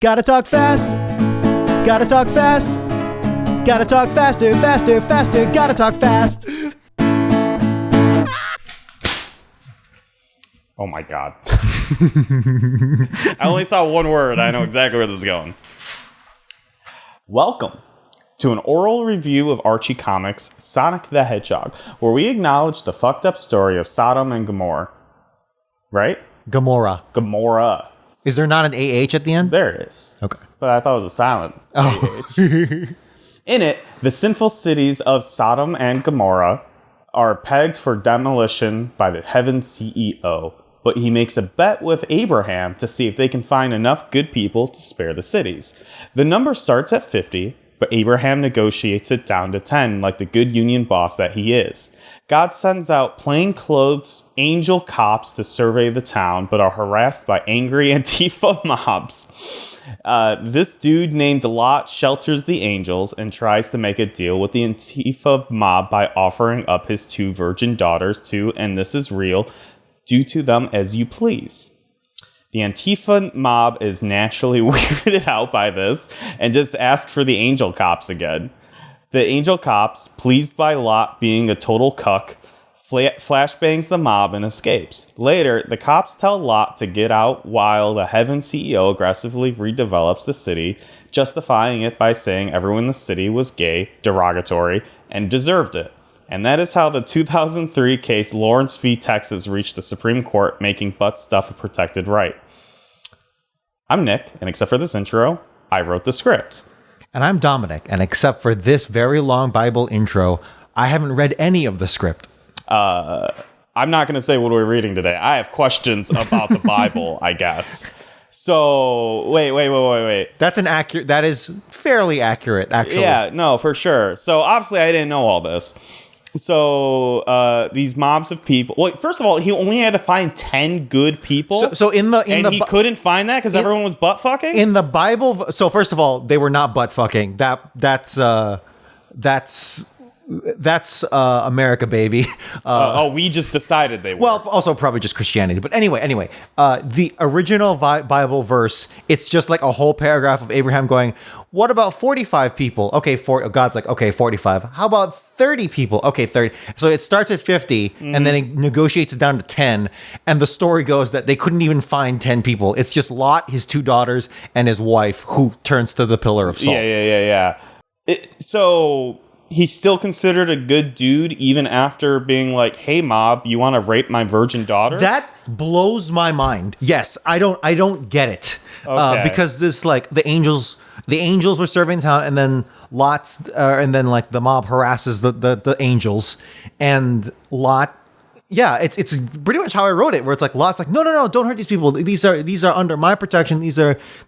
Gotta talk fast. Gotta talk fast. Gotta talk faster, faster, faster. Gotta talk fast. Oh my God. I only saw one word. I know exactly where this is going. Welcome to an oral review of Archie Comics' Sonic the Hedgehog, where we acknowledge the fucked up story of Sodom and Gomorrah. Right? Gomorrah. Is there not an AH at the end? There is. Okay. But I thought it was a silent AH. In it, the sinful cities of Sodom and Gomorrah are pegged for demolition by the Heaven CEO, but he makes a bet with Abraham to see if they can find enough good people to spare the cities. The number starts at 50, but Abraham negotiates it down to 10 like the good union boss that he is. God sends out plainclothes angel cops to survey the town, but are harassed by angry Antifa mobs. This dude named Lot shelters the angels and tries to make a deal with the Antifa mob by offering up his 2 virgin daughters to, and this is real, do to them as you please. The Antifa mob is naturally weirded out by this and just asks for the angel cops again. The angel cops, pleased by Lot being a total cuck, flashbangs the mob and escapes. Later, the cops tell Lot to get out while the Heaven CEO aggressively redevelops the city, justifying it by saying everyone in the city was gay, derogatory, and deserved it. And that is how the 2003 case Lawrence v. Texas reached the Supreme Court, making butt stuff a protected right. I'm Nick, and except for this intro, I wrote the script. And I'm Dominic, and except for this very long Bible intro, I haven't read any of the script. I'm not going to say what we're reading today. I have questions about the Bible, I guess. So, wait. That is fairly accurate, actually. Yeah, no, for sure. So, obviously, I didn't know all this. So, these mobs of people... Well, first of all, he only had to find 10 good people. So he couldn't find that because everyone was butt fucking? In the Bible... So, first of all, they were not butt fucking. That's America, baby. We just decided they were. Well, also probably just Christianity. But anyway, the original Bible verse, it's just like a whole paragraph of Abraham going, what about 45 people? Okay, God's like, okay, 45. How about 30 people? Okay, 30. So it starts at 50, and then it negotiates it down to 10. And the story goes that they couldn't even find 10 people. It's just Lot, his 2 daughters, and his wife, who turns to the pillar of salt. Yeah. So... He's still considered a good dude even after being like, hey, mob, you want to rape my virgin daughters? That blows my mind. Yes, I don't get it. Okay. Because this, like, the angels were serving town, and then like the mob harasses the angels, and Lot. Yeah, it's pretty much how I wrote it, where it's like Lot's like, no, don't hurt these people. These are under my protection.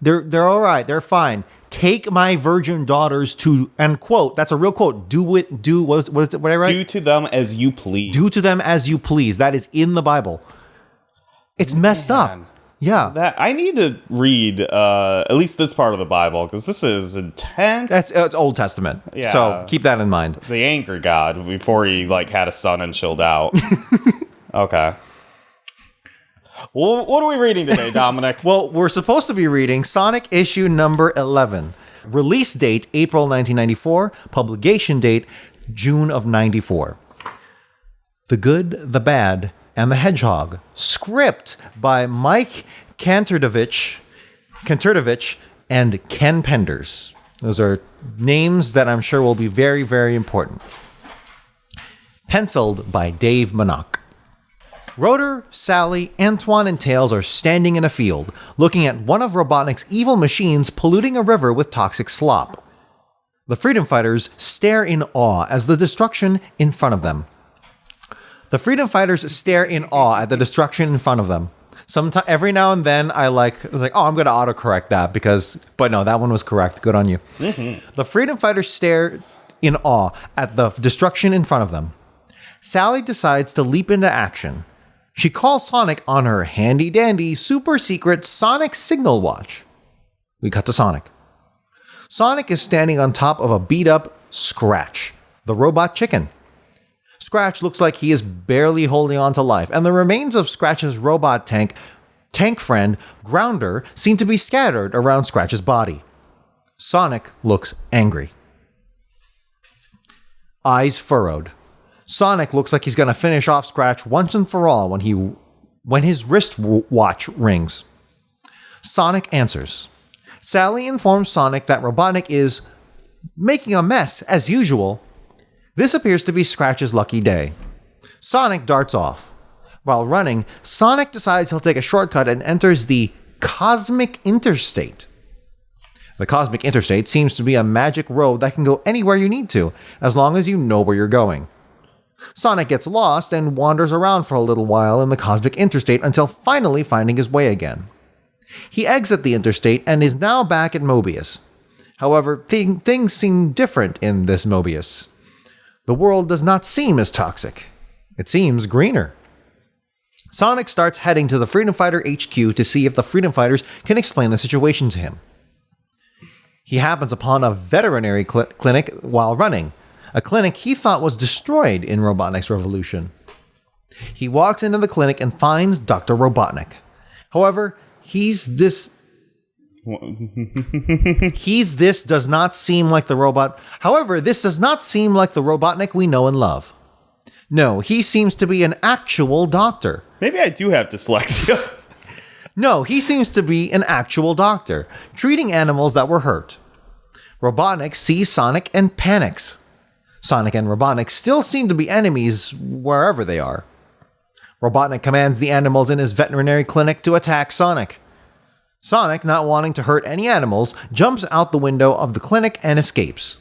They're all right. They're fine. Take my virgin daughters to, and quote, that's a real quote, what I write? Do to them as you please. Do to them as you please. That is in the Bible. It's messed up. Yeah. That I need to read at least this part of the Bible, because this is intense. It's Old Testament. Yeah. So keep that in mind. The angry God before he had a son and chilled out. Okay. Well, what are we reading today, Dominic? Well, we're supposed to be reading Sonic issue number 11. Release date, April 1994. Publication date, June of 94. The Good, the Bad, and the Hedgehog. Script by Mike Kantertovich and Ken Penders. Those are names that I'm sure will be very, very important. Penciled by Dave Manock. Rotor, Sally, Antoine, and Tails are standing in a field, looking at one of Robotnik's evil machines polluting a river with toxic slop. The Freedom Fighters stare in awe as the destruction in front of them. Sometimes, every now and then, I was like, I'm going to autocorrect that but no, that one was correct. Good on you. Mm-hmm. The Freedom Fighters stare in awe at the destruction in front of them. Sally decides to leap into action. She calls Sonic on her handy-dandy, super-secret Sonic signal watch. We cut to Sonic. Sonic is standing on top of a beat-up Scratch, the robot chicken. Scratch looks like he is barely holding on to life, and the remains of Scratch's robot tank tank friend, Grounder, seem to be scattered around Scratch's body. Sonic looks angry. Eyes furrowed. Sonic looks like he's going to finish off Scratch once and for all when his wristwatch rings. Sonic answers. Sally informs Sonic that Robotnik is making a mess as usual. This appears to be Scratch's lucky day. Sonic darts off. While running, Sonic decides he'll take a shortcut and enters the Cosmic Interstate. The Cosmic Interstate seems to be a magic road that can go anywhere you need to, as long as you know where you're going. Sonic gets lost and wanders around for a little while in the Cosmic Interstate until finally finding his way again. He exits the interstate and is now back at Mobius. However, things seem different in this Mobius. The world does not seem as toxic. It seems greener. Sonic starts heading to the Freedom Fighter HQ to see if the Freedom Fighters can explain the situation to him. He happens upon a veterinary clinic while running, a clinic he thought was destroyed in Robotnik's revolution. He walks into the clinic and finds Dr. Robotnik. However, this does not seem like the Robotnik we know and love. No, he seems to be an actual doctor. Maybe I do have dyslexia. No, he seems to be an actual doctor, treating animals that were hurt. Robotnik sees Sonic and panics. Sonic and Robotnik still seem to be enemies wherever they are. Robotnik commands the animals in his veterinary clinic to attack Sonic. Sonic, not wanting to hurt any animals, jumps out the window of the clinic and escapes.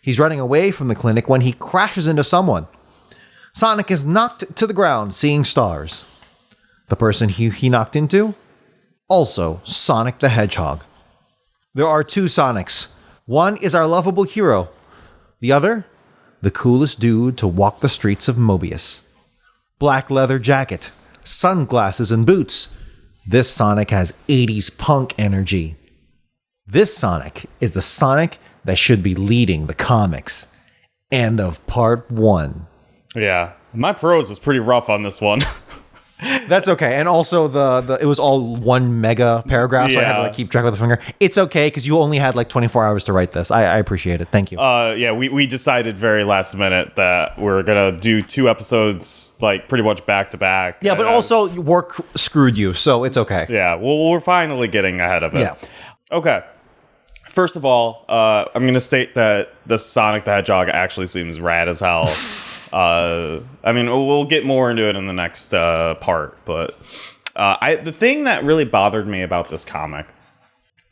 He's running away from the clinic when he crashes into someone. Sonic is knocked to the ground, seeing stars. The person he knocked into? Also Sonic the Hedgehog. There are two Sonics. One is our lovable hero. The other? The coolest dude to walk the streets of Mobius. Black leather jacket, sunglasses, and boots. This Sonic has 80s punk energy. This Sonic is the Sonic that should be leading the comics. End of part 1. Yeah, my prose was pretty rough on this one. That's okay. And also it was all one mega paragraph, so I had to keep track with the finger. It's okay because you only had 24 hours to write this. I appreciate it. Thank you. We decided very last minute that we're gonna do 2 episodes pretty much back to back. Yeah, but also work screwed you, so it's okay. Yeah, well, we're finally getting ahead of it. Yeah. Okay. First of all, I'm gonna state that the Sonic the Hedgehog actually seems rad as hell. We'll get more into it in the next part, but the thing that really bothered me about this comic,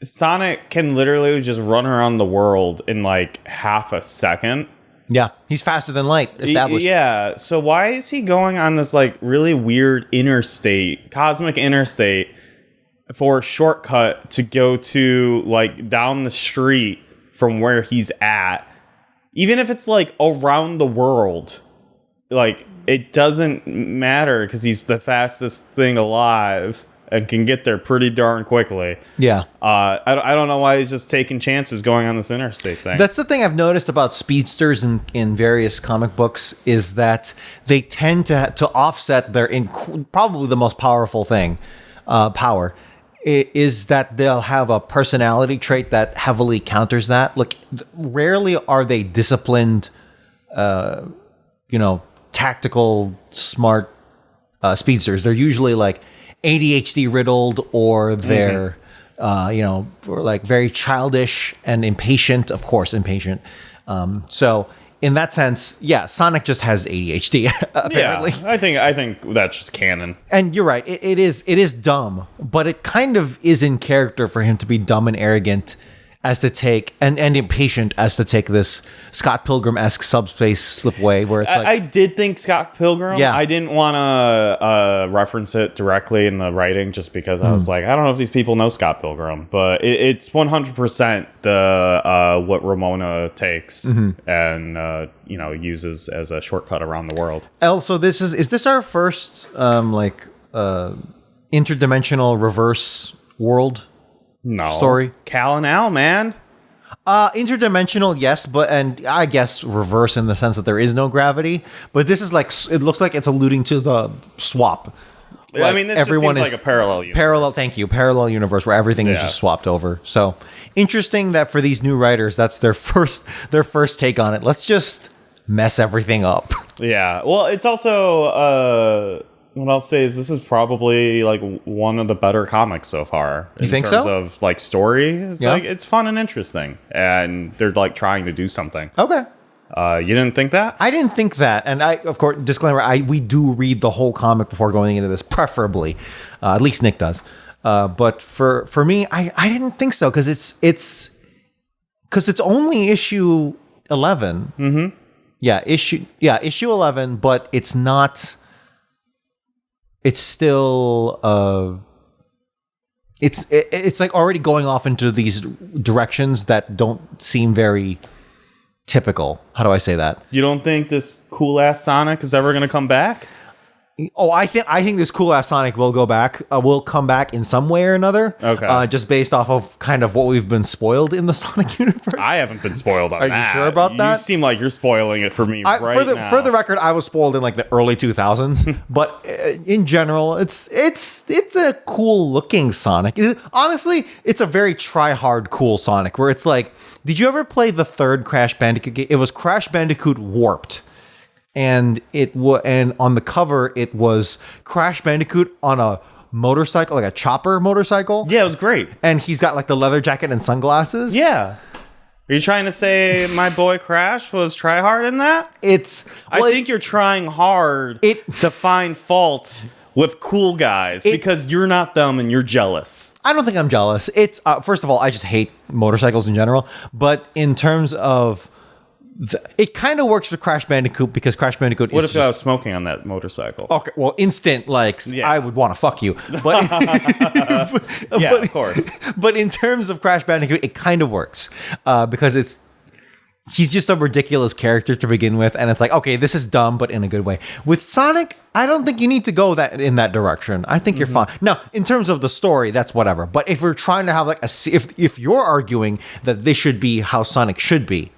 Sonic can literally just run around the world in half a second. Yeah, he's faster than light, established. Yeah, so why is he going on this really weird cosmic interstate for a shortcut to go to down the street from where he's at? Even if it's around the world. It doesn't matter because he's the fastest thing alive and can get there pretty darn quickly. Yeah. I don't know why he's just taking chances going on this interstate thing. That's the thing I've noticed about speedsters in various comic books is that they tend to offset their probably the most powerful thing, power, is that they'll have a personality trait that heavily counters that. Rarely are they disciplined, tactical, smart speedsters. They're usually ADHD riddled, or they're very childish and impatient. Of course, impatient. So in that sense, yeah, Sonic just has ADHD. Apparently, yeah, I think that's just canon. And you're right. It is dumb, but it kind of is in character for him to be dumb and arrogant as to take and impatient as to take this Scott Pilgrim-esque subspace slipway where it's I did think Scott Pilgrim. Yeah. I didn't want to reference it directly in the writing just because I was I don't know if these people know Scott Pilgrim, but it's 100% the what Ramona takes and uses as a shortcut around the world. Also, is this our first interdimensional reverse world? No. Story? Cal and Al, man. Interdimensional, yes, and I guess reverse in the sense that there is no gravity. But this is it looks like it's alluding to the swap. I mean, this everyone just seems like a parallel universe. Parallel universe where everything is just swapped over. So interesting that for these new writers, that's their first take on it. Let's just mess everything up. Yeah. Well, it's also what I'll say is this is probably like one of the better comics so far. You think so? In so? terms of like story, it's like it's fun and interesting, and they're like trying to do something. Okay. You didn't think that? I didn't think that, and I, of course, disclaimer: we do read the whole comic before going into this, preferably. At least Nick does. But for me, I didn't think so because it's only issue 11. Mm-hmm. Issue 11, but it's not. It's still it's like already going off into these directions that don't seem very typical. How do I say that? You don't think this cool ass Sonic is ever going to come back? Oh, I think this cool ass Sonic will come back in some way or another. Okay. Just based off of kind of what we've been spoiled in the Sonic universe. I haven't been spoiled on that. Are you sure about that? You seem like you're spoiling it for me now. For the record, I was spoiled in like the early 2000s, but in general, it's a cool looking Sonic. Honestly, it's a very try hard cool Sonic where it's like, did you ever play the third Crash Bandicoot game? It was Crash Bandicoot Warped. And and on the cover it was Crash Bandicoot on a motorcycle, like a chopper motorcycle. Yeah, it was great. And he's got like the leather jacket and sunglasses. Yeah. Are you trying to say my boy Crash was try hard in that? I think you're trying hard to find faults with cool guys because you're not them and you're jealous. I don't think I'm jealous. It's first of all, I just hate motorcycles in general. But in terms of it kind of works for Crash Bandicoot because Crash Bandicoot What if I was smoking on that motorcycle? Okay, well, instant, I would want to fuck you. But, of course. But in terms of Crash Bandicoot, it kind of works because he's just a ridiculous character to begin with. And it's like, okay, this is dumb, but in a good way. With Sonic, I don't think you need to go in that direction. I think you're fine. Now, in terms of the story, that's whatever. But if we're trying to have like if you're arguing that this should be how Sonic should be,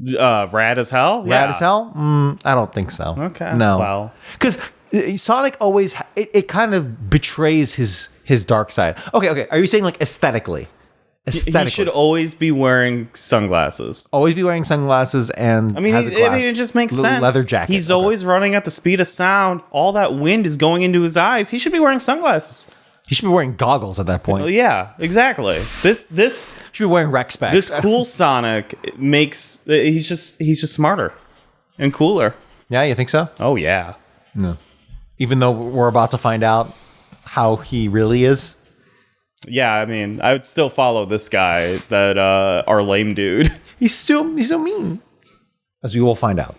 rad as hell? Rad as hell? I don't think so. Okay. No. Well. Because Sonic always, it kind of betrays his dark side. Okay. Are you saying like aesthetically? He should always be wearing sunglasses. Always be wearing sunglasses and it just makes sense. Leather jacket. He's always running at the speed of sound. All that wind is going into his eyes. He should be wearing sunglasses. He should be wearing goggles at that point. Well, yeah, exactly. This should be wearing rec specs. This cool Sonic makes he's just smarter and cooler. Yeah, you think so? Oh yeah. No. Even though we're about to find out how he really is. Yeah, I mean, I would still follow this guy, that our lame dude. He's so mean. As we will find out.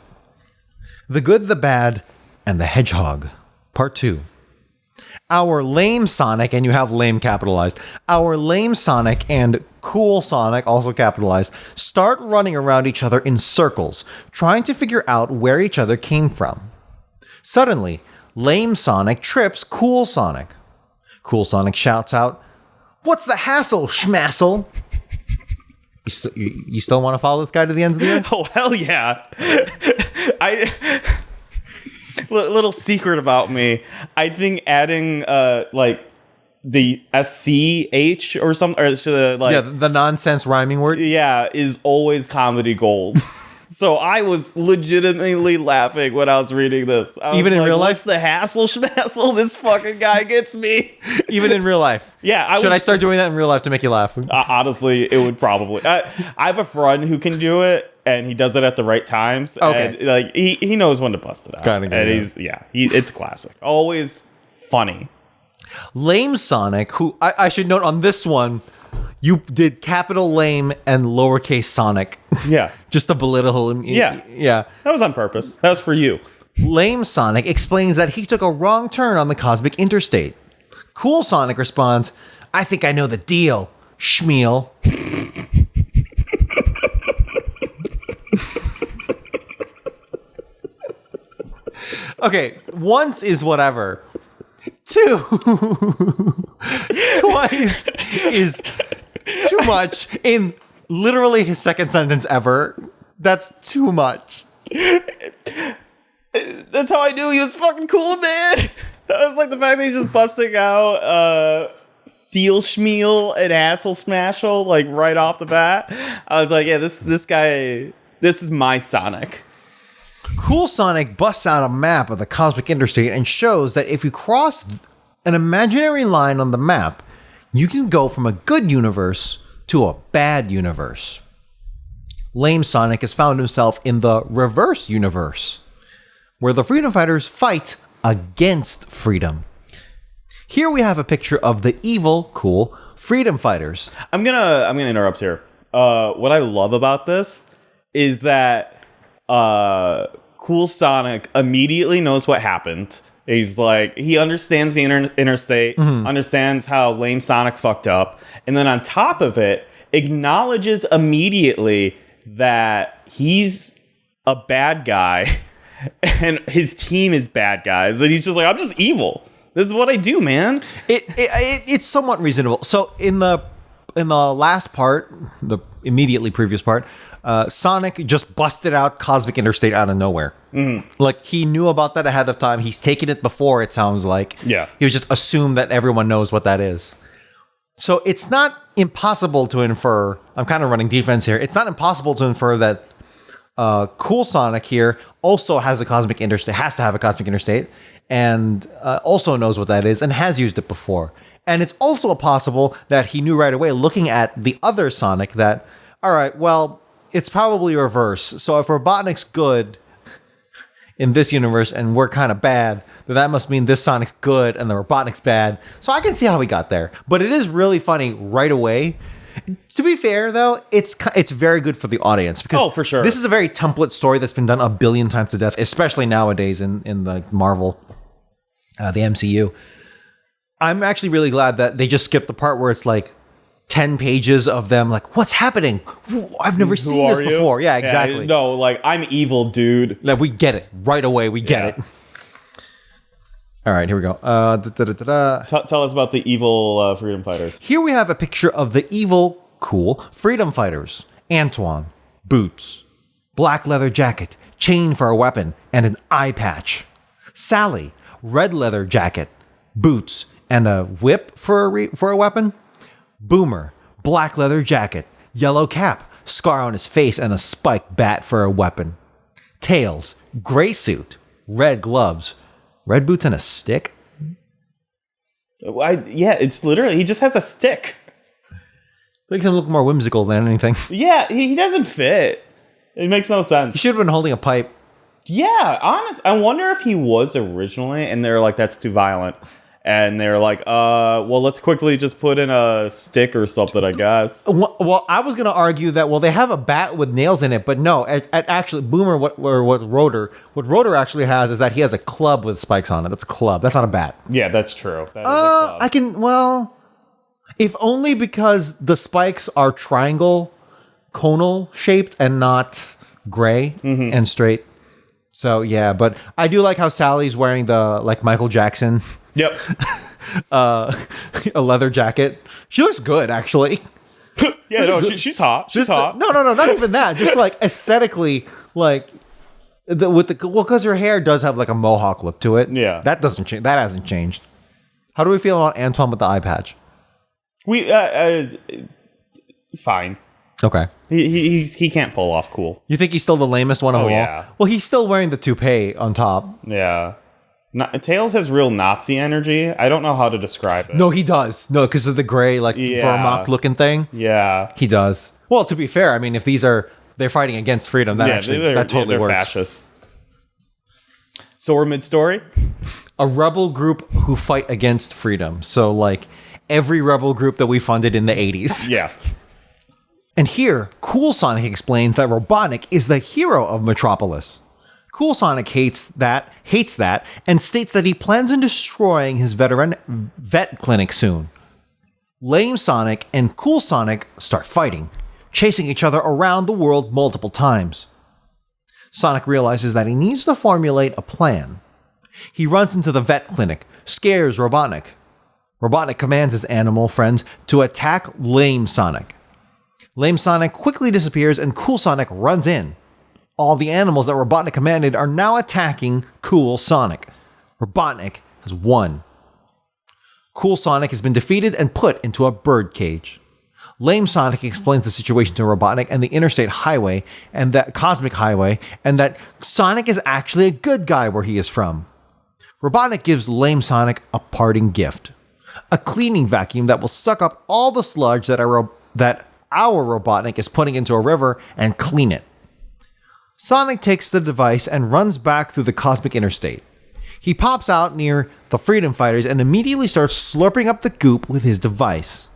The Good, the Bad, and the Hedgehog, Part 2. Our lame Sonic, and you have lame capitalized, our lame Sonic and cool Sonic, also capitalized, start running around each other in circles, trying to figure out where each other came from. Suddenly, lame Sonic trips cool Sonic. Cool Sonic shouts out, "What's the hassle, schmassel?" You still want to follow this guy to the ends of the earth? Oh, hell yeah. Little secret about me. I think adding like the SCH or something, or the nonsense rhyming word. Yeah, is always comedy gold. So I was legitimately laughing when I was reading this. Even in real life? What's the hassle schmassle? This fucking guy gets me. Even in real life? Yeah. I start doing that in real life to make you laugh? Honestly, it would probably. I have a friend who can do it, and he does it at the right times. Okay. And, like he knows when to bust it out. It's classic. Always funny. Lame Sonic, who I should note on this one, you did capital lame and lowercase Sonic. Yeah. Just to belittle him. Yeah. Yeah. That was on purpose. That was for you. Lame Sonic explains that he took a wrong turn on the cosmic interstate. Cool Sonic responds, "I think I know the deal, schmeal." Okay, once is whatever. Two. Twice is too much in literally his second sentence ever. That's too much. That's how I knew he was fucking cool, man. I was like the fact that he's just busting out Deal Schmeal and Hassel Smashel like right off the bat. I was like, yeah, this guy, this is my Sonic. Cool Sonic busts out a map of the Cosmic Interstate and shows that if you cross an imaginary line on the map, you can go from a good universe to a bad universe. Lame Sonic has found himself in the reverse universe, where the freedom fighters fight against freedom. Here we have a picture of the evil, cool freedom fighters. I'm gonna interrupt here. What I love about this is that Cool Sonic immediately knows what happened. He's like, he understands the interstate, understands how Lame Sonic fucked up, and then on top of it, acknowledges immediately that he's a bad guy and his team is bad guys. And he's just like, I'm just evil. This is what I do, man. It's somewhat reasonable. So in the last part, the immediately previous part, Sonic just busted out Cosmic Interstate out of nowhere. Like, he knew about that ahead of time. He's taken it before, it sounds like. Yeah. He was just assumed that everyone knows what that is. So it's not impossible to infer. I'm kind of running defense here. It's not impossible to infer that Cool Sonic here also has a Cosmic Interstate, has to have a Cosmic Interstate, and also knows what that is and has used it before. And it's also possible that he knew right away, looking at the other Sonic, that, all right, well, it's probably reverse. So if Robotnik's good in this universe and we're kind of bad, then that must mean this Sonic's good and the Robotnik's bad. So I can see how he got there. But it is really funny right away. To be fair, though, it's very good for the audience. Because for sure. This is a very template story that's been done a billion times to death, especially nowadays in the Marvel, the MCU. I'm actually really glad that they just skipped the part where it's like 10 pages of them like, what's happening? I've never seen this before. Yeah, exactly. No, like, I'm evil, dude. Like, we get it. Right away, we get it. All right, here we go. Tell us about the evil freedom fighters. Here we have a picture of the evil, cool freedom fighters. Antoine, boots, black leather jacket, chain for a weapon, and an eye patch. Sally, red leather jacket, boots, and a whip for a weapon. Boomer, black leather jacket, yellow cap, scar on his face, and a spiked bat for a weapon. Tails, gray suit, red gloves, red boots, and a stick. Yeah, it's literally, he just has a stick. Makes him look more whimsical than anything. Yeah, he doesn't fit. It makes no sense. He should have been holding a pipe. Yeah, honest. I wonder if he was originally, and they're like, that's too violent. And they're like, well, let's quickly just put in a stick or something, I guess. Well, I was going to argue that, well, they have a bat with nails in it, but no, actually, Boomer, what Rotor actually has is that he has a club with spikes on it. That's a club. That's not a bat. Yeah, that's true. That is a club. If only because the spikes are triangle, conal shaped and not gray and straight. So, yeah, but I do like how Sally's wearing the, like, Michael Jackson. Yep. A leather jacket. She looks good, actually. Yeah, no, she's hot. She's hot. No, not even that. Just like aesthetically, like because her hair does have like a mohawk look to it. Yeah, that doesn't change. That hasn't changed. How do we feel about Antoine with the eye patch? We fine. Okay. He can't pull off cool. You think he's still the lamest one of them all? Yeah. Well, he's still wearing the toupee on top. Yeah. Tails has real Nazi energy. I don't know how to describe it. No, he does. No, because of the gray, like, Vermont looking thing. Yeah. He does. Well, to be fair, I mean, if they're fighting against freedom, that totally works. Fascist. So we're mid-story? A rebel group who fight against freedom. So, like, every rebel group that we funded in the 80s. Yeah. And here, Cool Sonic explains that Robotnik is the hero of Metropolis. Cool Sonic hates that, and states that he plans on destroying his vet clinic soon. Lame Sonic and Cool Sonic start fighting, chasing each other around the world multiple times. Sonic realizes that he needs to formulate a plan. He runs into the vet clinic, scares Robotnik. Robotnik commands his animal friends to attack Lame Sonic. Lame Sonic quickly disappears and Cool Sonic runs in. All the animals that Robotnik commanded are now attacking Cool Sonic. Robotnik has won. Cool Sonic has been defeated and put into a birdcage. Lame Sonic explains the situation to Robotnik and the interstate highway and that cosmic highway, and that Sonic is actually a good guy where he is from. Robotnik gives Lame Sonic a parting gift. A cleaning vacuum that will suck up all the sludge that our Robotnik is putting into a river and clean it. Sonic takes the device and runs back through the cosmic interstate. He pops out near the Freedom Fighters and immediately starts slurping up the goop with his device.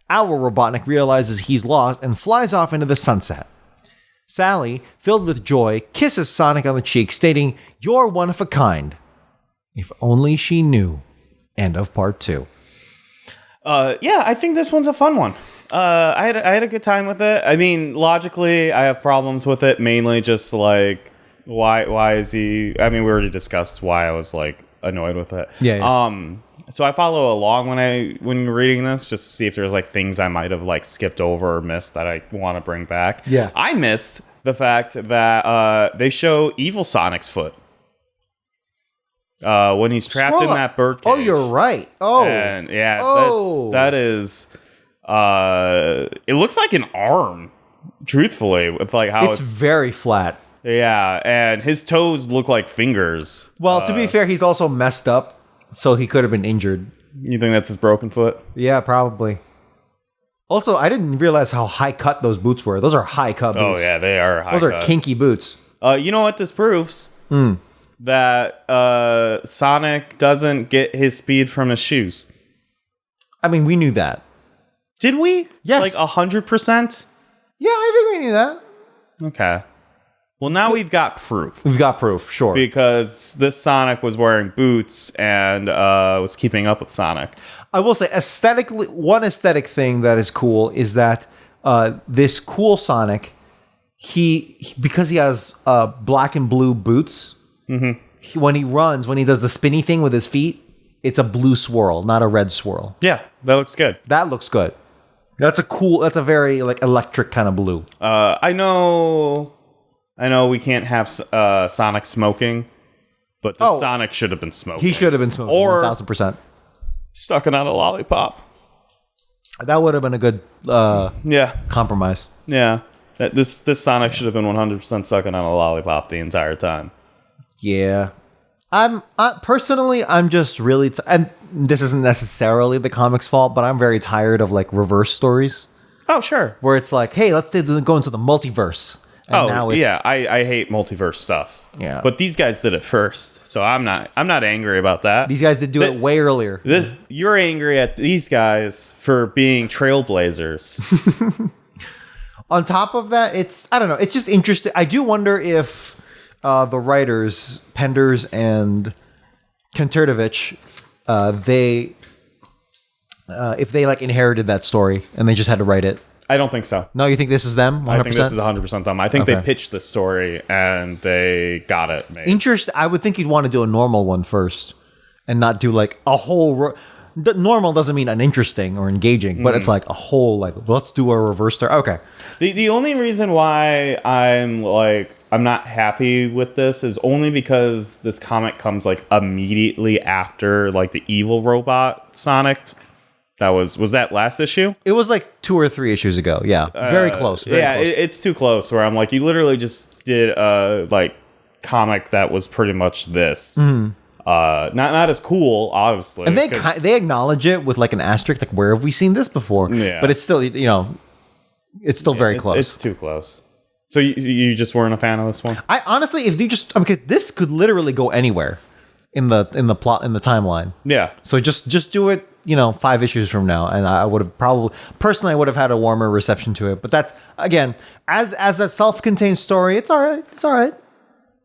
Our Robotnik realizes he's lost and flies off into the sunset. Sally, filled with joy, kisses Sonic on the cheek, stating, "You're one of a kind." If only she knew. End of part 2. Yeah, I think this one's a fun one. I had a good time with it. I mean, logically, I have problems with it. Mainly just like, why is he? I mean, we already discussed why I was like annoyed with it. Yeah. So I follow along when you're reading this, just to see if there's like things I might have like skipped over or missed that I want to bring back. Yeah. I missed the fact that they show evil Sonic's foot when he's trapped in that birdcage. Oh, you're right. Oh, and yeah, Oh. that is. It looks like an arm. Truthfully, with like how it's very flat. Yeah, and his toes look like fingers. Well, to be fair, he's also messed up, so he could have been injured. You think that's his broken foot? Yeah, probably. Also, I didn't realize how high cut those boots were. Those are high cut boots. Oh yeah, they are high Those are kinky boots. You know what this proves? That Sonic doesn't get his speed from his shoes. I mean, we knew that. Did we? Yes. Like 100%? Yeah, I think we knew that. Okay. Well, now we've got proof. We've got proof, sure. Because this Sonic was wearing boots and was keeping up with Sonic. I will say, aesthetically, one aesthetic thing that is cool is that this cool Sonic, because he has black and blue boots, when he runs, when he does the spinny thing with his feet, it's a blue swirl, not a red swirl. Yeah, that looks good. That looks good. That's a very like electric kind of blue. I know we can't have Sonic smoking, but this Sonic should have been smoking. He should have been smoking, or 1,000%. Sucking on a lollipop. That would have been a good compromise. Yeah. This Sonic should have been 100% sucking on a lollipop the entire time. Yeah. I'm just really and this isn't necessarily the comic's fault, but I'm very tired of like reverse stories. Oh, sure. Where it's like, hey, let's go into the multiverse. And now it's, yeah, I hate multiverse stuff. Yeah. But these guys did it first, so I'm not angry about that. These guys did do it way earlier. You're angry at these guys for being trailblazers. On top of that, I don't know, it's just interesting. I do wonder if the writers, Penders and Kenturtovich, if they like inherited that story and they just had to write it. I don't think so. No, you think this is them? 100%? I think this is 100% them. I think they pitched the story and they got it made. I would think you'd want to do a normal one first and not do like a whole... normal doesn't mean uninteresting or engaging, but it's like a whole, like, let's do a reverse story. Okay. The only reason why I'm not happy with this is only because this comic comes like immediately after like the evil robot Sonic. That was that last issue? It was like 2 or 3 issues ago. Yeah. Very close. Very close. It's too close where I'm like, you literally just did a like comic that was pretty much this. Not as cool, obviously. And they acknowledge it with like an asterisk, like, where have we seen this before? Yeah. But it's still, it's still very close. It's too close. So you just weren't a fan of this one? I honestly, if you just, because this could literally go anywhere in the plot, in the timeline. Yeah. So just do it, 5 issues from now, and I would have probably, personally, I would have had a warmer reception to it. But that's, again, as a self-contained story, it's all right. It's all right.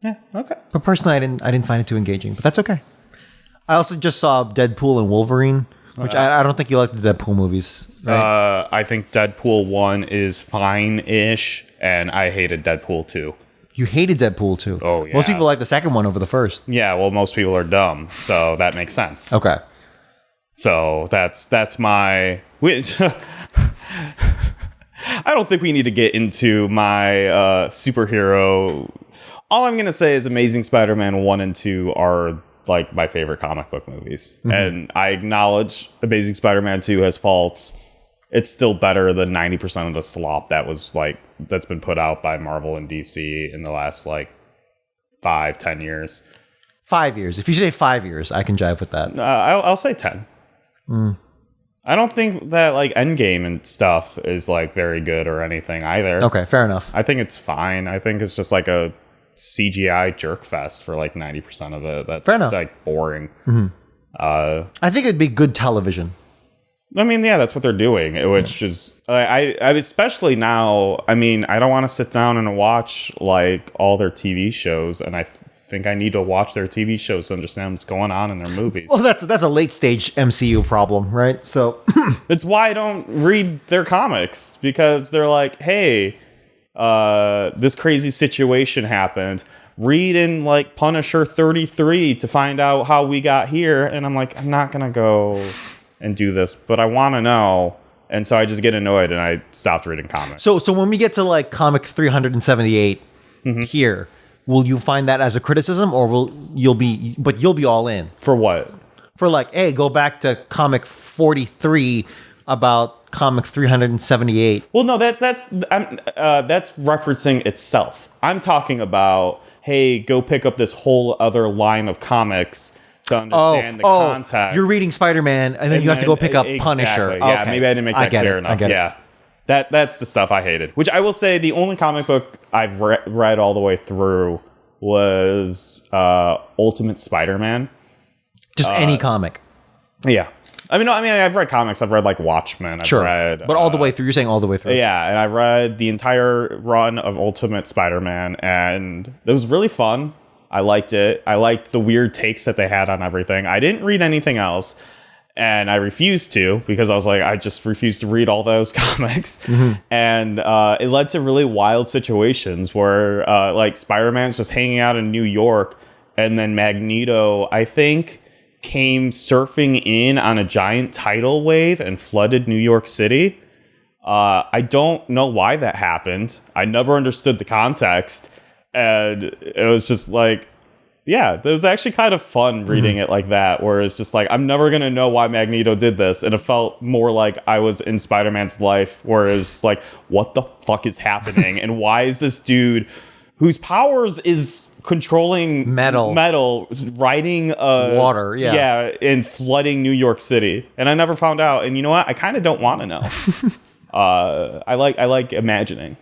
Yeah. Okay. But personally, I didn't find it too engaging. But that's okay. I also just saw Deadpool and Wolverine, which I don't think you like the Deadpool movies. Right? I think Deadpool 1 is fine-ish, and I hated Deadpool 2. You hated Deadpool 2. Oh, yeah. Most people like the second one over the first. Yeah, well, most people are dumb, so that makes sense. Okay. So that's my... I don't think we need to get into my superhero... All I'm going to say is Amazing Spider-Man 1 and 2 are like my favorite comic book movies. And I acknowledge Amazing Spider-Man 2 has faults. It's still better than 90% of the slop that's been put out by Marvel and DC in the last 5-10 years. 5 years. If you say 5 years, I can jive with that. I'll say 10. I don't think that Endgame and stuff is very good or anything either. Okay, fair enough. I think it's fine. I think it's just a CGI jerk fest for 90% of it. That's fair enough. Boring. I think it'd be good television. I mean, yeah, that's what they're doing, which is, I especially now, I mean, I don't want to sit down and watch, all their TV shows, and I think I need to watch their TV shows to understand what's going on in their movies. Well, that's a late-stage MCU problem, right? So... That's why I don't read their comics, because they're hey, this crazy situation happened. Read in, Punisher 33 to find out how we got here, and I'm I'm not going to go... and do this, but I want to know, and so I just get annoyed and I stopped reading comics. So when we get to comic 378 here, will you find that as a criticism, or you'll be all in for what? For hey, go back to comic 43 about comic 378. Well, no, that's referencing itself. I'm talking about, hey, go pick up this whole other line of comics to understand the context. You're reading Spider-Man, and then you have to go pick up Punisher. Exactly. Yeah, maybe I didn't make that clear enough. Yeah, that's the stuff I hated. Which I will say, the only comic book I've read all the way through was Ultimate Spider-Man. Just any comic. Yeah. I've read comics. I've read Watchmen. I've read, but all the way through. You're saying all the way through. Yeah, and I read the entire run of Ultimate Spider-Man, and it was really fun. I liked it. I liked the weird takes that they had on everything. I didn't read anything else, and I refused to, because I was I just refused to read all those comics. And it led to really wild situations where Spider-Man's just hanging out in New York, and then Magneto, I think, came surfing in on a giant tidal wave and flooded New York City. I don't know why that happened. I never understood the context. And it was just yeah, it was actually kind of fun reading it like that, where it's just I'm never going to know why Magneto did this. And it felt more like I was in Spider-Man's life, where it's what the fuck is happening? And why is this dude whose powers is controlling metal riding water, and flooding New York City? And I never found out. And you know what? I kind of don't want to know. I like imagining.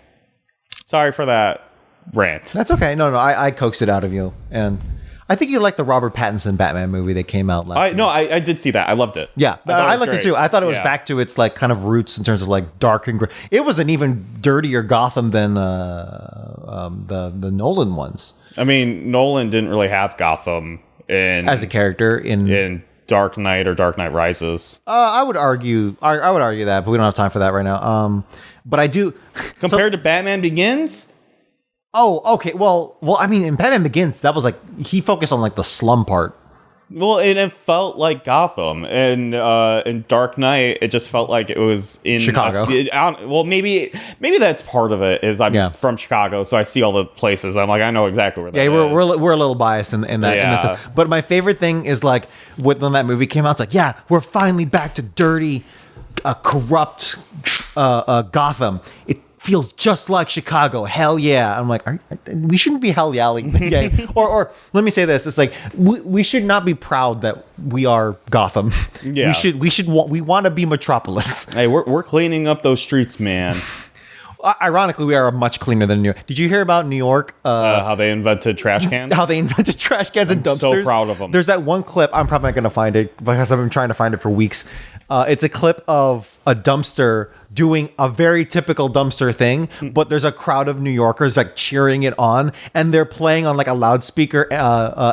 Sorry for that rant. That's okay. No, I coaxed it out of you, and I think you like the Robert Pattinson Batman movie that came out last year. No, I did see that. I loved it. Yeah, I liked it too. I thought it was back to its kind of roots in terms of dark and gray. It was an even dirtier Gotham than the Nolan ones. I mean, Nolan didn't really have Gotham as a character in Dark Knight or Dark Knight Rises. I would argue that, but we don't have time for that right now. But I do compared to Batman Begins. Oh, okay. Well, I mean, in Batman Begins, that was he focused on the slum part. Well, and it felt like Gotham, and in Dark Knight, it just felt like it was in Chicago. Well, maybe that's part of it. Is I'm from Chicago, so I see all the places. I'm I know exactly where that is. Yeah, we're a little biased in that. Yeah. In that sense. But my favorite thing is when that movie came out, it's we're finally back to dirty, corrupt Gotham. It feels just like Chicago. Hell yeah. I'm we shouldn't be hell yelling. or let me say this. It's we should not be proud that we are Gotham. Yeah. We want to be Metropolis. Hey, we're cleaning up those streets, man. Ironically, we are much cleaner than New York. Did you hear about New York? How they invented trash cans? How they invented trash cans and dumpsters. So proud of them. There's that one clip. I'm probably not going to find it because I've been trying to find it for weeks. It's a clip of a dumpster doing a very typical dumpster thing, but there's a crowd of New Yorkers cheering it on, and they're playing on a loudspeaker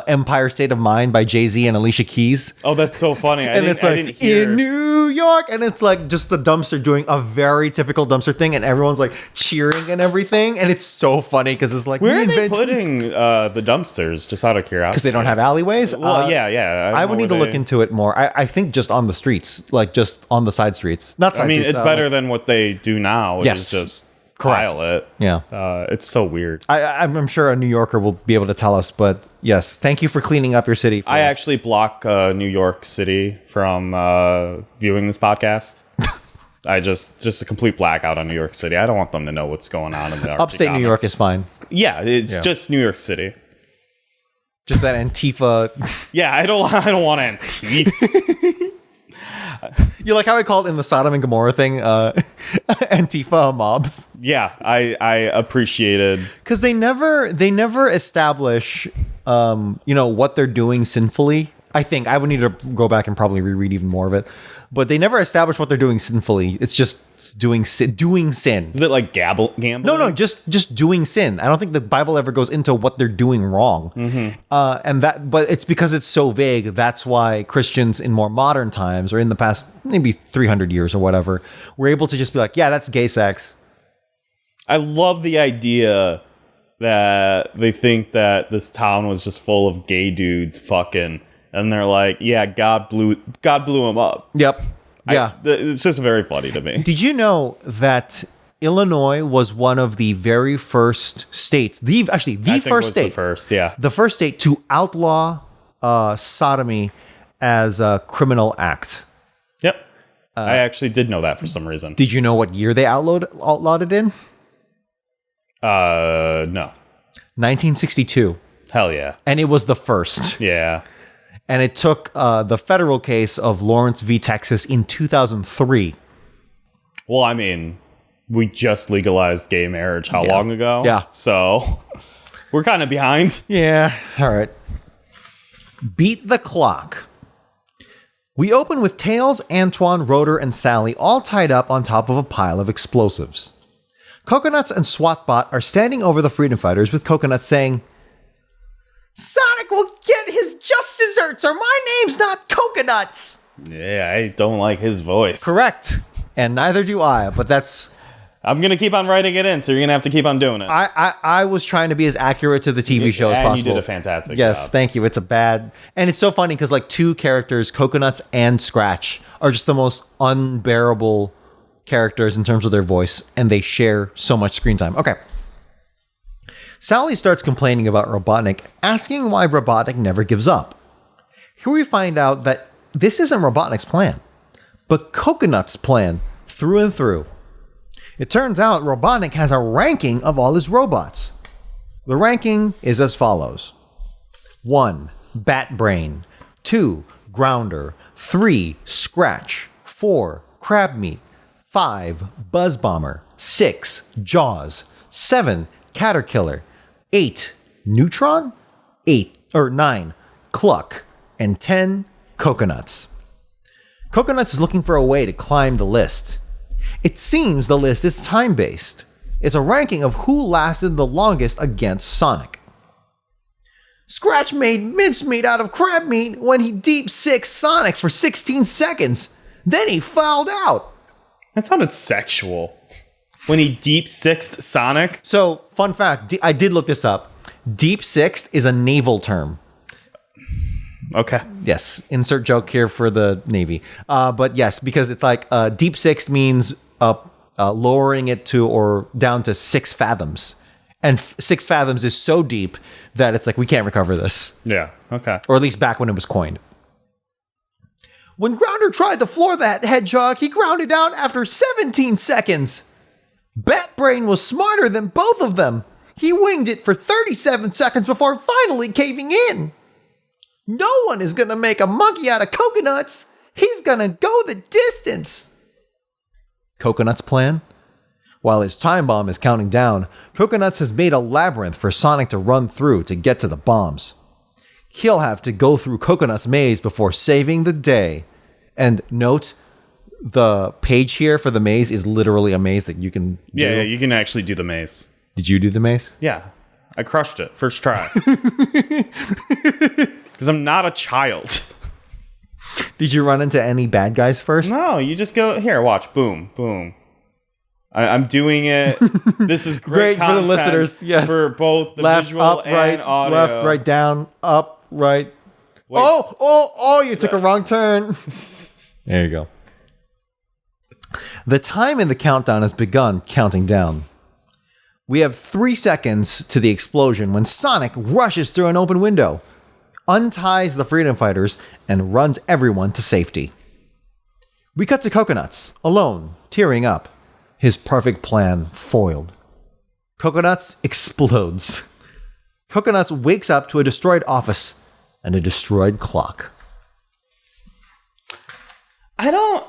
Empire State of Mind by Jay-Z and Alicia Keys. Oh, that's so funny. I didn't hear. In New York, and it's just the dumpster doing a very typical dumpster thing, and everyone's cheering and everything, and it's so funny because it's where are they putting the dumpsters, just out of curiosity? Because they don't have alleyways? Well, yeah. I would need to look into it more. I think just on the streets, just on the side streets. Not side streets. It's better than what they do now, which is just pilot. Yeah. It's so weird. I'm sure a New Yorker will be able to tell us, but yes, thank you for cleaning up your city. I actually block New York City from viewing this podcast. I just a complete blackout on New York City. I don't want them to know what's going on in the Archie Upstate comics. New York is fine. Yeah, it's just New York City. Just that Antifa. Yeah, I don't want Antifa. You like how I called in the Sodom and Gomorrah thing, Antifa mobs? Yeah, I appreciated Because they never establish, what they're doing sinfully. I think I would need to go back and probably reread even more of it, but they never establish what they're doing sinfully. It's just doing sin. Is it like gambling? No, just doing sin. I don't think the Bible ever goes into what they're doing wrong. But it's because it's so vague. That's why Christians in more modern times, or in the past maybe 300 years or whatever, were able to just be like, yeah, that's gay sex. I love the idea that they think that this town was just full of gay dudes fucking, and they're like, yeah, God blew him up. Yep. Yeah. It's just very funny to me. Did you know that Illinois was one of the very first states, the first state to outlaw sodomy as a criminal act? Yep. I actually did know that for some reason. Did you know what year they outlawed it in? No. 1962. Hell yeah. And it was the first. Yeah. And it took the federal case of Lawrence v. Texas in 2003. Well, I mean, we just legalized gay marriage how long ago? Yeah. So we're kind of behind. Yeah. All right. Beat the clock. We open with Tails, Antoine, Rotor, and Sally all tied up on top of a pile of explosives. Coconuts and SWATbot are standing over the freedom fighters, with Coconut saying, Sonic will get his just desserts, or my name's not Coconuts. Yeah, I don't like his voice. Correct. And neither do I, but that's... I'm going to keep on writing it in, so you're going to have to keep on doing it. I was trying to be as accurate to the TV show as possible. And you did a fantastic Yes, job. thank you. It's a bad... And it's so funny, because like two characters, Coconuts and Scratch, are just the most unbearable characters in terms of their voice, and they share so much screen time. Okay. Sally starts complaining about Robotnik, asking why Robotnik never gives up. Here we find out that this isn't Robotnik's plan, but Coconut's plan through and through. It turns out Robotnik has a ranking of all his robots. The ranking is as follows. 1. Bat Brain. 2. Grounder. 3. Scratch. 4. Crab Meat. 5. Buzz Bomber. 6. Jaws. 7. Caterkiller. 8. Neutron. 9. Cluck. And 10. Coconuts. Coconuts is looking for a way to climb the list. It seems the list is time-based. It's a ranking of who lasted the longest against Sonic. Scratch made mincemeat out of crab meat when he deep-sixed Sonic for 16 seconds. Then he fouled out. That sounded sexual. When he deep-sixed Sonic? So, fun fact, I did look this up. Deep-sixed is a naval term. Okay. Yes, insert joke here for the Navy. But yes, because it's like deep-sixed means lowering it to or down to 6 fathoms. And 6 fathoms is so deep that it's like, we can't recover this. Yeah, okay. Or at least back when it was coined. When Grounder tried to floor that Hedgehog, he grounded out after 17 seconds. Batbrain was smarter than both of them. He winged it for 37 seconds before finally caving in. No one is gonna make a monkey out of Coconuts. He's gonna go the distance. Coconut's plan? While his time bomb is counting down, Coconuts has made a labyrinth for Sonic to run through to get to the bombs. He'll have to go through Coconut's maze before saving the day. And note, the page here for the maze is literally a maze that you can do. Yeah, you can actually do the maze. Did you do the maze? Yeah, I crushed it. First try. Because I'm not a child. Did you run into any bad guys first? No, you just go, here, watch, boom, boom. I'm doing it. This is great for the listeners. Yes, for both the left, visual up, and right, audio. left, right, down, up, right. Wait. Oh! You took a wrong turn. There you go. The time in the countdown has begun counting down. We have 3 seconds to the explosion when Sonic rushes through an open window, unties the freedom fighters, and runs everyone to safety. We cut to Coconuts, alone, tearing up. His perfect plan foiled. Coconuts explodes. Coconuts wakes up to a destroyed office and a destroyed clock. I don't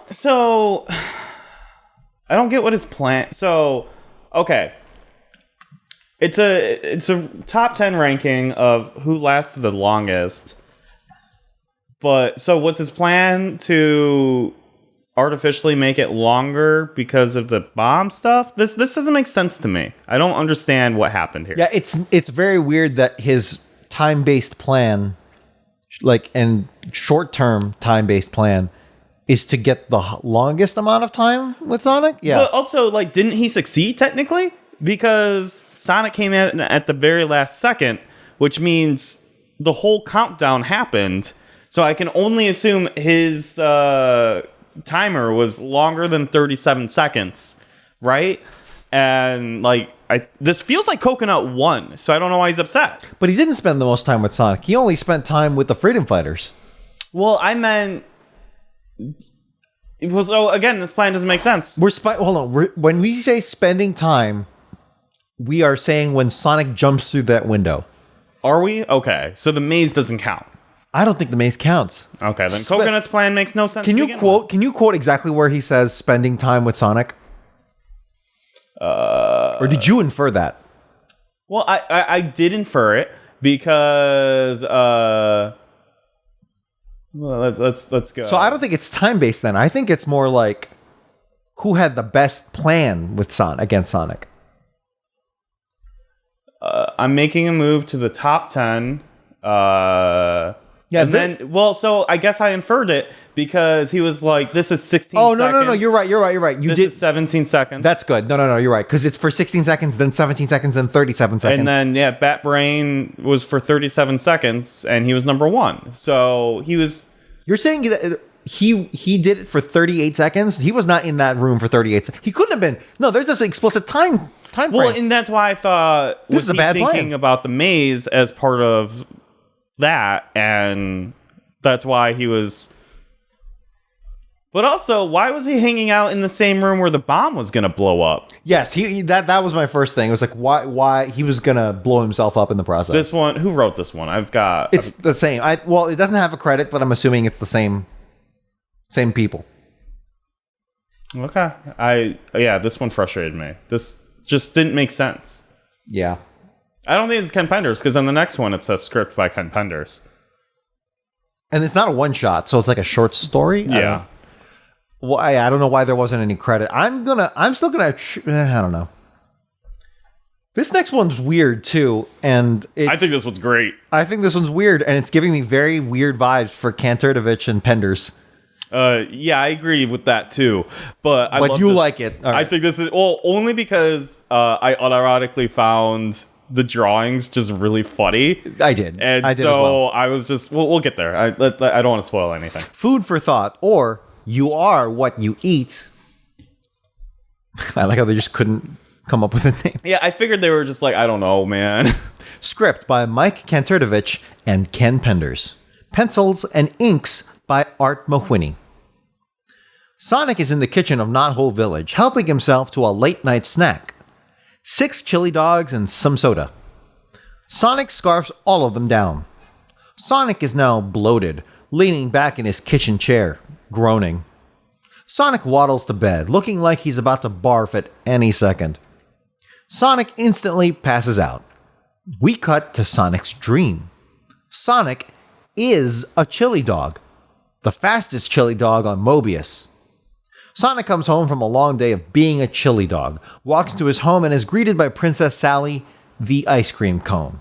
get what his plan. So, okay. It's a top 10 ranking of who lasted the longest. But so was his plan to artificially make it longer because of the bomb stuff? This doesn't make sense to me. I don't understand what happened here. Yeah, it's very weird that his time-based plan, and short-term time-based plan, is to get the longest amount of time with Sonic. Yeah. But also, didn't he succeed technically? Because Sonic came in at the very last second, which means the whole countdown happened. So I can only assume his timer was longer than 37 seconds, right? And this feels like Coconut won, so I don't know why he's upset. But he didn't spend the most time with Sonic. He only spent time with the freedom fighters. Well, I meant... So again, this plan doesn't make sense. Hold on. When we say spending time, we are saying when Sonic jumps through that window. Are we? Okay. So the maze doesn't count. I don't think the maze counts. Okay, then Coconut's plan makes no sense. Can you quote exactly where he says spending time with Sonic? Or did you infer that? Well, I did infer it because let's go. So I don't think it's time based then. I think it's more like who had the best plan with against Sonic. I'm making a move to the top 10. Yeah, so I guess I inferred it because he was like, "This is 16 seconds." seconds. No, you're right. This is 17 seconds. That's good. No, you're right. Because it's for 16 seconds, then 17 seconds, then 37 seconds. And then, Bat Brain was for 37 seconds, and he was number 1. So he was... You're saying that he did it for 38 seconds? He was not in that room for 38 seconds. He couldn't have been. No, there's this explicit time frame. Well, and that's why I thought... This is a bad plan. Thinking about the maze as part of that, and that's why he was... But also, why was he hanging out in the same room where the bomb was going to blow up? Yes, that was my first thing. It was like, why he was going to blow himself up in the process. This one, who wrote this one? It's the same. Well, it doesn't have a credit, but I'm assuming it's the same people. Okay. This one frustrated me. This just didn't make sense. Yeah. I don't think it's Ken Penders, because on the next one it says script by Ken Penders. And it's not a one shot, so it's like a short story. Yeah. I don't know why there wasn't any credit. I'm still gonna. I don't know. This next one's weird too, and I think this one's great. I think this one's weird, and it's giving me very weird vibes for Kantortovich and Penders. Yeah, I agree with that too. But you like it. Right. I think this is only because I unironically found the drawings just really funny. I did. And I did so as well. I was just, we'll get there. I don't want to spoil anything. Food for thought, or you are what you eat. I like how they just couldn't come up with a name. Yeah, I figured they were just like, I don't know, man. Script by Mike Kantortovich and Ken Penders. Pencils and inks by Art Mahwini. Sonic is in the kitchen of Knothole Village, helping himself to a late-night snack. 6 chili dogs and some soda. Sonic scarfs all of them down. Sonic is now bloated, leaning back in his kitchen chair, groaning. Sonic waddles to bed, looking like he's about to barf at any second. Sonic instantly passes out. We cut to Sonic's dream. Sonic is a chili dog, the fastest chili dog on Mobius. Sonic comes home from a long day of being a chili dog, walks to his home, and is greeted by Princess Sally, the ice cream cone.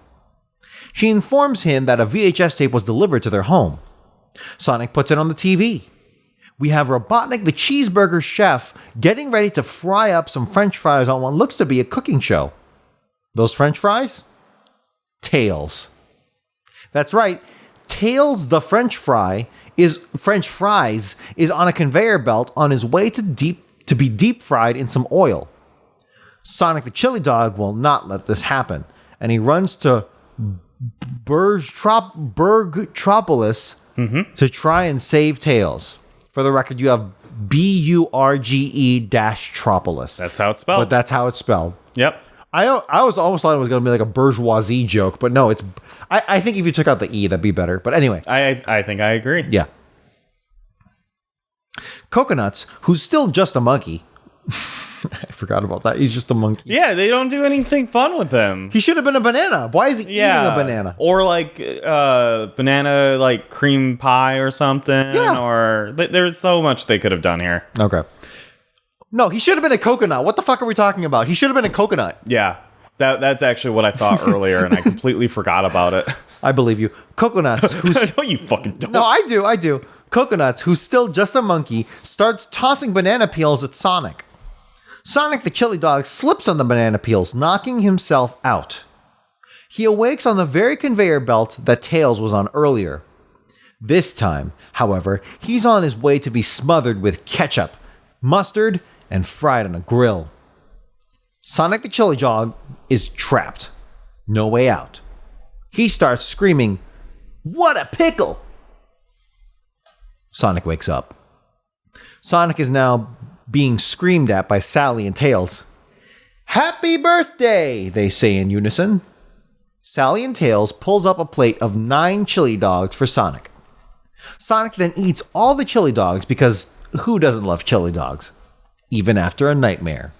She informs him that a VHS tape was delivered to their home. Sonic puts it on the TV. We have Robotnik the cheeseburger chef getting ready to fry up some french fries on what looks to be a cooking show. Those french fries? Tails. That's right. Tails the French fries is on a conveyor belt on his way to be deep fried in some oil. Sonic the Chili Dog will not let this happen, and he runs to Burgtropolis to try and save Tails. For the record, you have Burge-Tropolis. That's how it's spelled. But that's how it's spelled. Yep. I almost thought it was going to be like a bourgeoisie joke, but no, it's. I think if you took out the E, that'd be better. But anyway. I think I agree. Yeah. Coconuts, who's still just a monkey. I forgot about that. He's just a monkey. Yeah, they don't do anything fun with him. He should have been a banana. Why is he eating a banana? Or like banana like cream pie or something. Yeah. Or there's so much they could have done here. Okay. No, he should have been a coconut. What the fuck are we talking about? He should have been a coconut. Yeah. That's actually what I thought earlier, and I completely forgot about it. I believe you. Coconuts, who's... No, you fucking don't. No, I do. Coconuts, who's still just a monkey, starts tossing banana peels at Sonic. Sonic the Chili Dog slips on the banana peels, knocking himself out. He awakes on the very conveyor belt that Tails was on earlier. This time, however, he's on his way to be smothered with ketchup, mustard, and fried on a grill. Sonic the Chili Dog is trapped. No way out. He starts screaming, "What a pickle!" Sonic wakes up. Sonic is now being screamed at by Sally and Tails. "Happy birthday!" they say in unison. Sally and Tails pulls up a plate of 9 chili dogs for Sonic. Sonic then eats all the chili dogs because who doesn't love chili dogs? Even after a nightmare.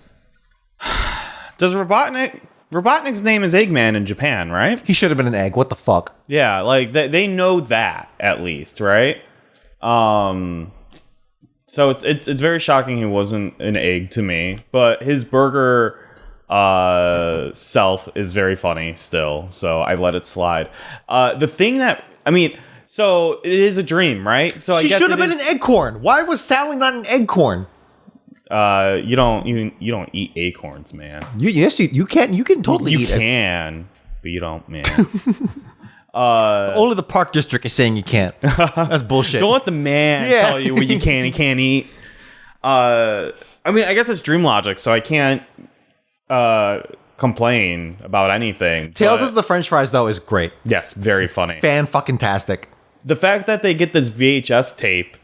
Does Robotnik's name is Eggman in Japan, right? He should have been an egg. What the fuck? Yeah, like they know that at least, right? So it's very shocking he wasn't an egg to me, but his burger self is very funny still, so I let it slide. The thing that so it is a dream, right? So she should have been an eggcorn. Why was Sally not an eggcorn? You don't eat acorns, man. You can. You can totally eat it. You can, but you don't, man. Only the park district is saying you can't. That's bullshit. Don't let the man tell you what you can and can't eat. I guess it's dream logic, so I can't complain about anything. Tails as the French fries, though, is great. Yes, very funny. Fan-fucking-tastic. The fact that they get this VHS tape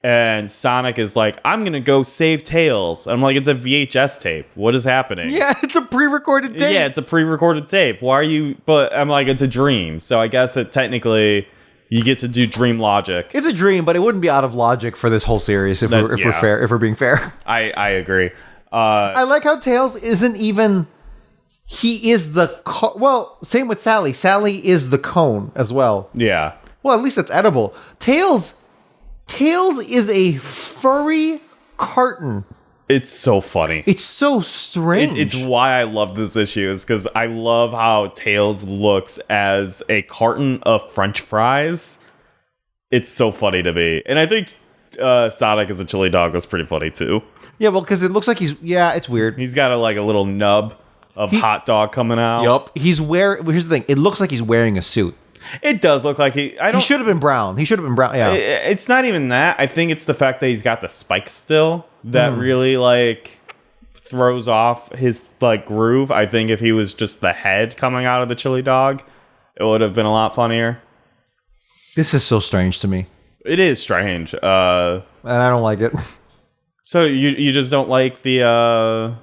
and Sonic is like, "I'm gonna go save Tails." I'm like, it's a VHS tape. What is happening? Yeah, it's a pre-recorded tape. Yeah, it's a pre-recorded tape. Why are you... But I'm like, it's a dream. So I guess it technically... You get to do dream logic. It's a dream, but it wouldn't be out of logic for this whole series if we're fair. If we're being fair, I agree. I like how Tails isn't even. He is the well. Same with Sally. Sally is the cone as well. Yeah. Well, at least it's edible. Tails is a furry carton. It's so funny. It's so strange. It's why I love this issue, is because I love how Tails looks as a carton of French fries. It's so funny to me. And I think Sonic as a chili dog was pretty funny too. Yeah, well, because it looks like it's weird. He's got a little nub of hot dog coming out. Yup. Here's the thing. It looks like he's wearing a suit. It does look like he should have been brown. Yeah. It's not even that. I think it's the fact that he's got the spikes still that really throws off his groove. I think if he was just the head coming out of the chili dog, it would have been a lot funnier. This is so strange to me. It is strange. And I don't like it. So you just don't like the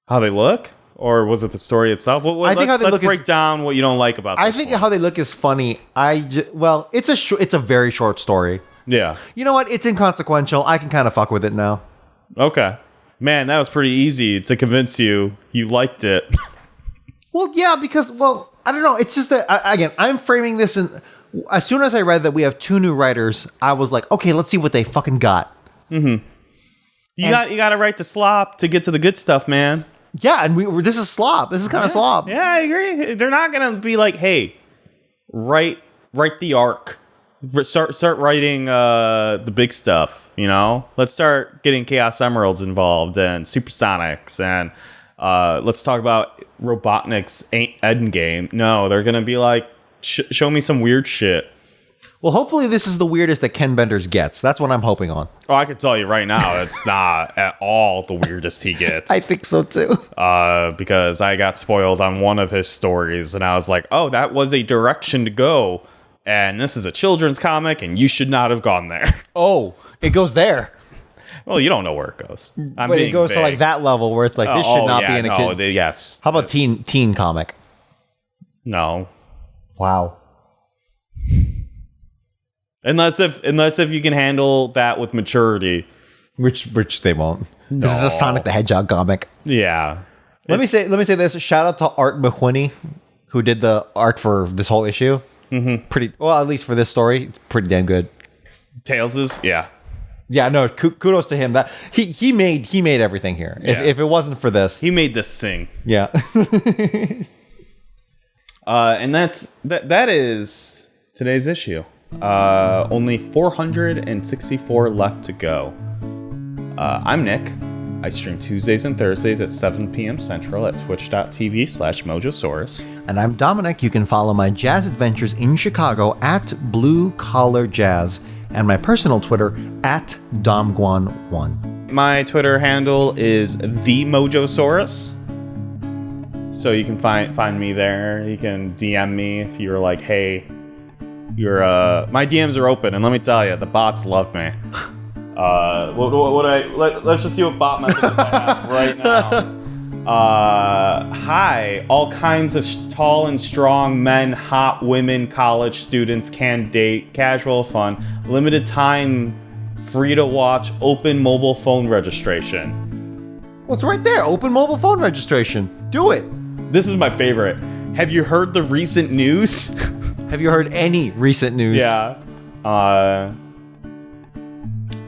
how they look? Or was it the story itself? Let's break down what you don't like about this. I think how they look is funny. It's a very short story. Yeah. You know what? It's inconsequential. I can kind of fuck with it now. Okay. Man, that was pretty easy to convince you liked it. Well, yeah, because, I don't know. It's just that, again, I'm framing this in... As soon as I read that we have 2 new writers, I was like, okay, let's see what they fucking got. Mm-hmm. You got to write the slop to get to the good stuff, man. Yeah, and this is slop. This is kind of slop. Yeah, I agree. They're not going to be like, hey, write the arc. Start writing the big stuff, Let's start getting Chaos Emeralds involved and Supersonics, and let's talk about Robotnik's Endgame. No, they're going to be like, show me some weird shit. Well, hopefully this is the weirdest that Ken Benders gets. That's what I'm hoping on. Oh, I can tell you right now, it's not at all the weirdest he gets. I think so too. Because I got spoiled on one of his stories, and I was like, oh, that was a direction to go. And this is a children's comic, and you should not have gone there. Oh, it goes there. Well, you don't know where it goes. But it goes to like that level where it's like, this should not be in a kid. Yes. How about teen comic? No. Wow. Unless if you can handle that with maturity. Which they won't. No. This is a Sonic the Hedgehog comic. Yeah. Let me say this. Shout out to Art McWhinney, who did the art for this whole issue. Mm-hmm. Pretty well, at least for this story, it's pretty damn good. Tails's, yeah. Yeah, no, kudos to him. That he made everything here. Yeah. If it wasn't for this, he made this sing. Yeah. And that is today's issue. Only 464 left to go. I'm Nick. I stream Tuesdays and Thursdays at 7 p.m. Central at twitch.tv/Mojosaurus. And I'm Dominic. You can follow my jazz adventures in Chicago at Blue Collar Jazz and my personal Twitter at DomGuan1. My Twitter handle is TheMojosaurus. So you can find me there. You can DM me if you're like, hey, my DMs are open, and let me tell you, the bots love me. Let's just see what bot messages I have right now. Hi, all kinds of tall and strong men, hot women, college students can date, casual fun, limited time, free to watch, open mobile phone registration. What's right there? Open mobile phone registration. Do it. This is my favorite. Have you heard the recent news? Have you heard any recent news? Yeah.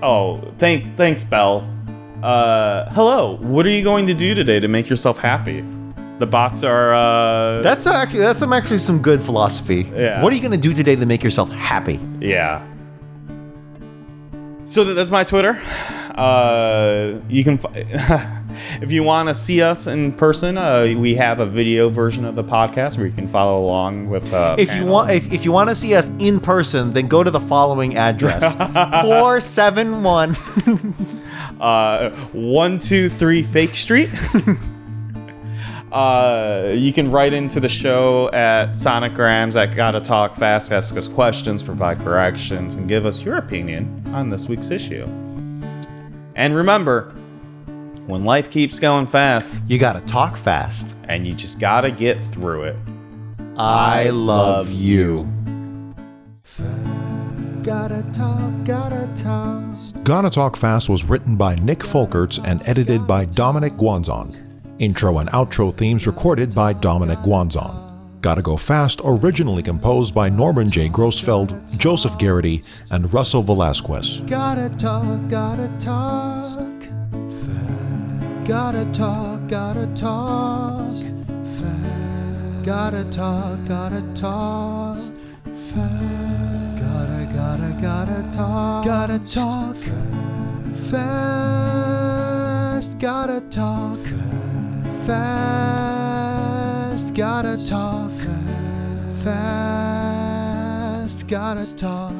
Oh, thanks, Belle. Hello. What are you going to do today to make yourself happy? The bots are. That's actually some good philosophy. Yeah. What are you going to do today to make yourself happy? Yeah. So that's my Twitter. You can. If you want to see us in person, we have a video version of the podcast where you can follow along with. If you want to see us in person, then go to the following address: 471 123 Fake Street. You can write into the show at Sonicgrams at Gotta Talk Fast, ask us questions, provide corrections, and give us your opinion on this week's issue. And remember, when life keeps going fast, you gotta talk fast. And you just gotta get through it. I love you. Gotta talk. Gotta Talk Fast was written by Nick Folkerts and edited by Dominic Guanzon. Intro and outro themes recorded by Dominic Guanzon. Gotta Go Fast originally composed by Norman J. Grossfeld, Joseph Garrity, and Russell Velasquez. Gotta talk. Gotta talk. Gotta talk. Gotta talk. Gotta talk. Gotta talk. Gotta talk. Gotta talk. Fast. Gotta talk. Fast. Gotta talk. Fast. Gotta talk.